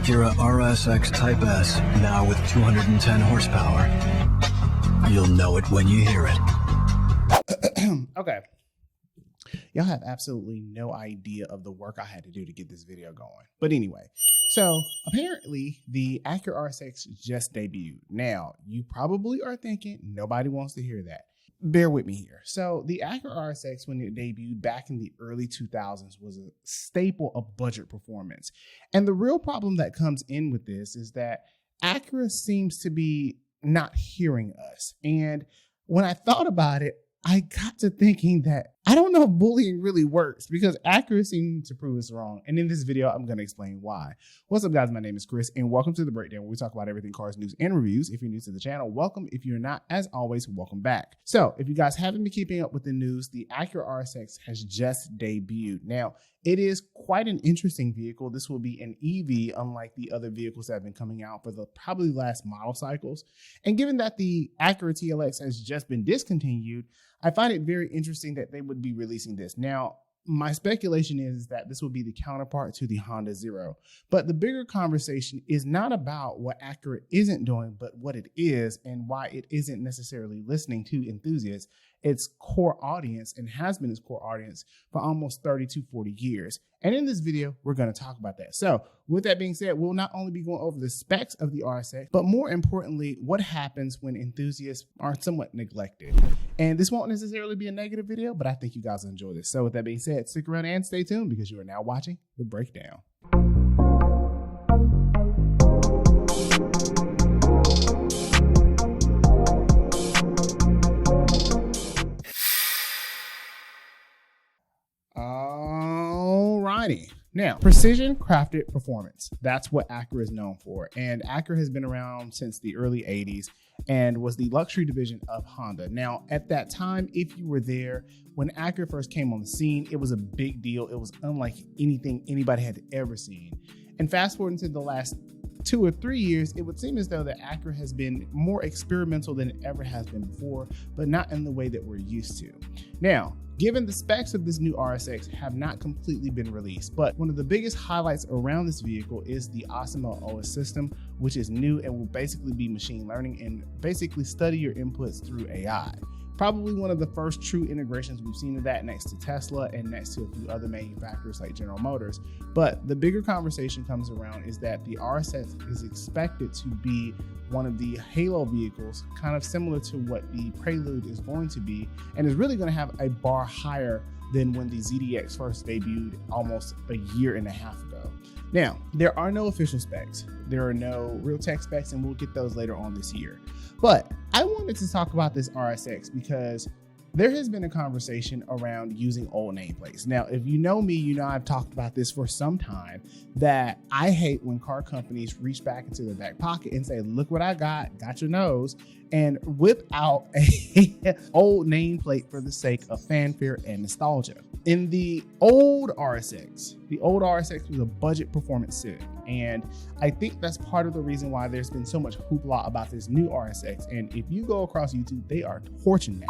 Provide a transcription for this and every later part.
Acura RSX Type S, now with 210 horsepower. You'll know it when you hear it. Okay. Y'all have absolutely no idea of the work I had to do to get this video going. But anyway, so apparently the Acura RSX just debuted. Now, you probably are thinking nobody wants to hear that. Bear with me here. So the Acura RSX, when it debuted back in the early 2000s, was a staple of budget performance. And the real problem that comes in with this is that Acura seems to be not hearing us. And when I thought about it, I got to thinking that I don't know if bullying really works, because Acura seems to prove us wrong. And in this video, I'm going to explain why. What's up, guys? My name is Chris, and welcome to The Breakdown, where we talk about everything cars, news, and reviews. If you're new to the channel, welcome. If you're not, as always, welcome back. So if you guys haven't been keeping up with the news, the Acura RSX has just debuted. Now, it is quite an interesting vehicle. This will be an EV, unlike the other vehicles that have been coming out for the probably last model cycles. And given that the Acura TLX has just been discontinued, I find it very interesting that they would be releasing this. Now, my speculation is that this will be the counterpart to the Honda Zero. But the bigger conversation is not about what Acura isn't doing, but what it is and why it isn't necessarily listening to enthusiasts, its core audience, and has been its core audience for almost 30 to 40 years. And in this video, we're going to talk about that. So with that being said, we'll not only be going over the specs of the RSX, but more importantly, what happens when enthusiasts are somewhat neglected. And this won't necessarily be a negative video, but I think you guys will enjoy this. So with that being said, stick around and stay tuned, because you are now watching The Breakdown. Alrighty. Now, precision crafted performance. That's what Acura is known for. And Acura has been around since the early 80s and was the luxury division of Honda. Now, at that time, if you were there, when Acura first came on the scene, it was a big deal. It was unlike anything anybody had ever seen. And fast forward into the last 2 or 3 years, it would seem as though that Acura has been more experimental than it ever has been before, but not in the way that we're used to. Now, given the specs of this new RSX have not completely been released, but one of the biggest highlights around this vehicle is the Osmo OS system, which is new and will basically be machine learning and basically study your inputs through AI. Probably one of the first true integrations we've seen of that, next to Tesla and next to a few other manufacturers like General Motors. But the bigger conversation comes around is that the RSX is expected to be one of the halo vehicles, kind of similar to what the Prelude is going to be, and is really going to have a bar higher than when the ZDX first debuted almost a year and a half ago. Now, there are no official specs. There are no real tech specs, and we'll get those later on this year. But I wanted to talk about this RSX because there has been a conversation around using old nameplates. Now, if you know me, you know I've talked about this for some time, that I hate when car companies reach back into their back pocket and say, look what I got your nose, and whip out a old nameplate for the sake of fanfare and nostalgia. In the old RSX was a budget performance sim, and I think that's part of the reason why there's been so much hoopla about this new RSX. And if you go across YouTube, they are torching that.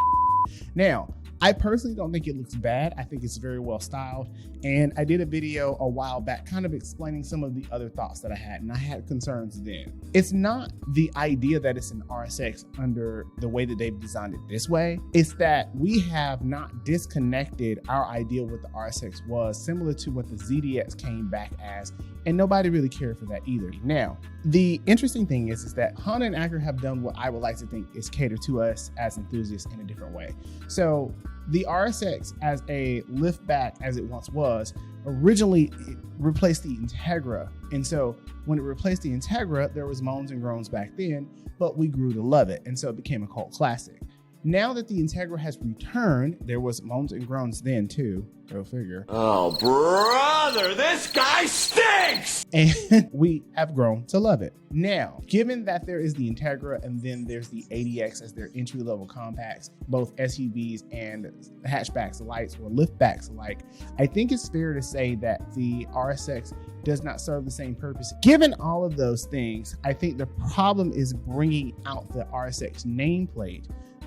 Now, I personally don't think it looks bad. I think it's very well styled. And I did a video a while back kind of explaining some of the other thoughts that I had, and I had concerns then. It's not the idea that it's an RSX under the way that they've designed it this way. It's that we have not disconnected our idea of what the RSX was, similar to what the ZDX came back as, and nobody really cared for that either. Now, the interesting thing is that Honda and Acura have done what I would like to think is cater to us as enthusiasts in a different way. So the RSX, as a lift back as it once was, originally it replaced the Integra. And so when it replaced the Integra, there was moans and groans back then, but we grew to love it. And so it became a cult classic. Now that the Integra has returned, there was moans and groans then too, go figure. Oh, brother, this guy stinks! And we have grown to love it. Now, given that there is the Integra and then there's the ADX as their entry-level compacts, both SUVs and hatchbacks alike, or liftbacks alike, I think it's fair to say that the RSX does not serve the same purpose. Given all of those things, I think the problem is bringing out the RSX nameplate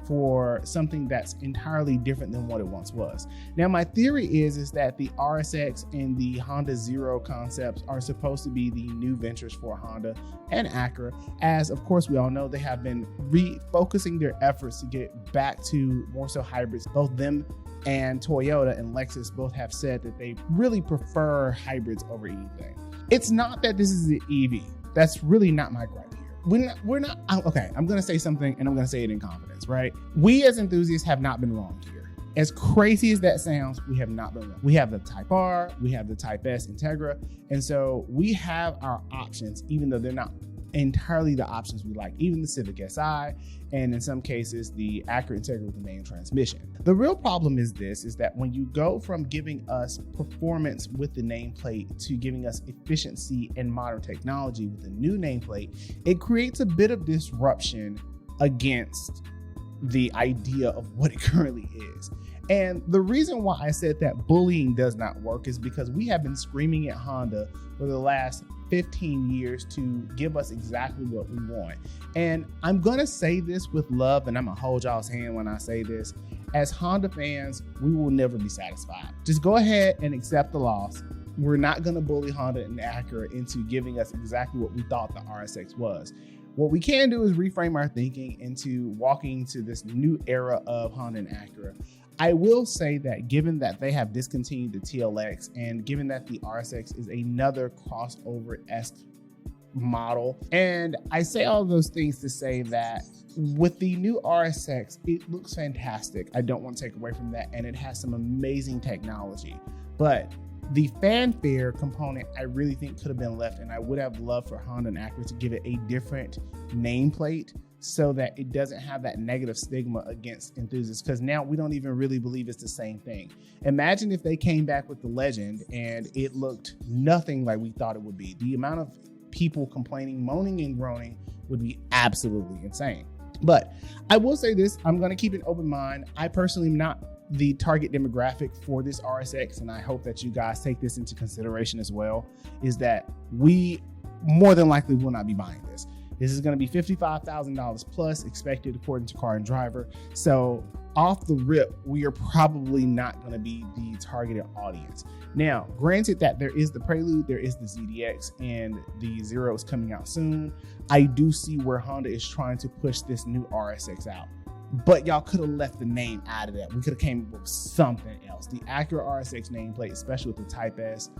for something that's entirely different than what it once was. Now, my theory is that the RSX and the Honda Zero concepts are supposed to be the new ventures for Honda and Acura, as of course we all know they have been refocusing their efforts to get back to more so hybrids. Both them and Toyota and Lexus both have said that they really prefer hybrids over anything. It's not that this is an EV. That's really not my gripe here. We're not okay, I'm gonna say something and I'm gonna say it in confidence, right? We as enthusiasts have not been wrong here. As crazy as that sounds, we have not been wrong. We have the Type R, we have the Type S Integra, and so we have our options, even though they're not entirely the options we like, even the Civic Si, and in some cases the Acura Integra with the main transmission. The real problem is that when you go from giving us performance with the nameplate to giving us efficiency and modern technology with the new nameplate, it creates a bit of disruption against the idea of what it currently is. And the reason why I said that bullying does not work is because we have been screaming at Honda for the last 15 years to give us exactly what we want. And I'm gonna say this with love, and I'm gonna hold y'all's hand when I say this. As Honda fans, we will never be satisfied. Just go ahead and accept the loss. We're not gonna bully Honda and Acura into giving us exactly what we thought the RSX was. What we can do is reframe our thinking into walking to this new era of Honda and Acura. I will say that given that they have discontinued the TLX and given that the RSX is another crossover-esque model, and I say all those things to say that with the new RSX, it looks fantastic. I don't want to take away from that, and it has some amazing technology. But the fanfare component, I really think could have been left, and I would have loved for Honda and Acura to give it a different nameplate so that it doesn't have that negative stigma against enthusiasts, because now we don't even really believe it's the same thing. Imagine if they came back with the Legend and it looked nothing like we thought it would be. The amount of people complaining, moaning and groaning would be absolutely insane. But I will say this, I'm going to keep an open mind. I personally am not the target demographic for this RSX, and I hope that you guys take this into consideration as well, is that we more than likely will not be buying this. This is going to be $55,000 plus expected according to Car and Driver. So off the rip, we are probably not going to be the targeted audience. Now, granted that there is the Prelude, there is the ZDX, and the Zero is coming out soon. I do see where Honda is trying to push this new RSX out. But y'all could have left the name out of that. We could have came up with something else. The Acura RSX nameplate, especially with the Type S,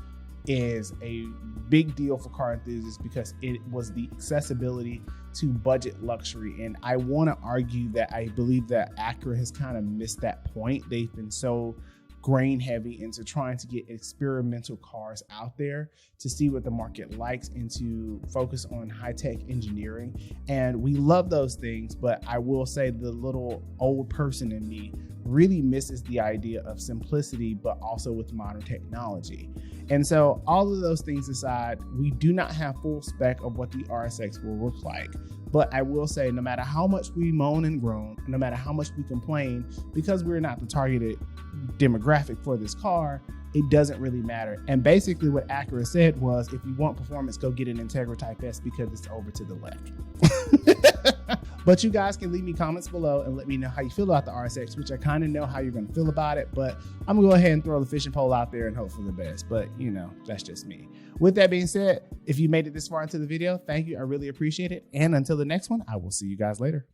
is a big deal for car enthusiasts because it was the accessibility to budget luxury. And I want to argue that I believe that Acura has kind of missed that point. They've been so grain heavy into trying to get experimental cars out there to see what the market likes and to focus on high-tech engineering. And we love those things, but I will say the little old person in me really misses the idea of simplicity, but also with modern technology. And so all of those things aside, we do not have full spec of what the RSX will look like. But I will say, no matter how much we moan and groan, no matter how much we complain, because we're not the targeted demographic for this car, it doesn't really matter. And basically what Acura said was, if you want performance, go get an Integra Type S because it's over to the left. But you guys can leave me comments below and let me know how you feel about the RSX, which I kind of know how you're going to feel about it, but I'm going to go ahead and throw the fishing pole out there and hope for the best. But, you know, that's just me. With that being said, if you made it this far into the video, thank you. I really appreciate it. And until the next one, I will see you guys later.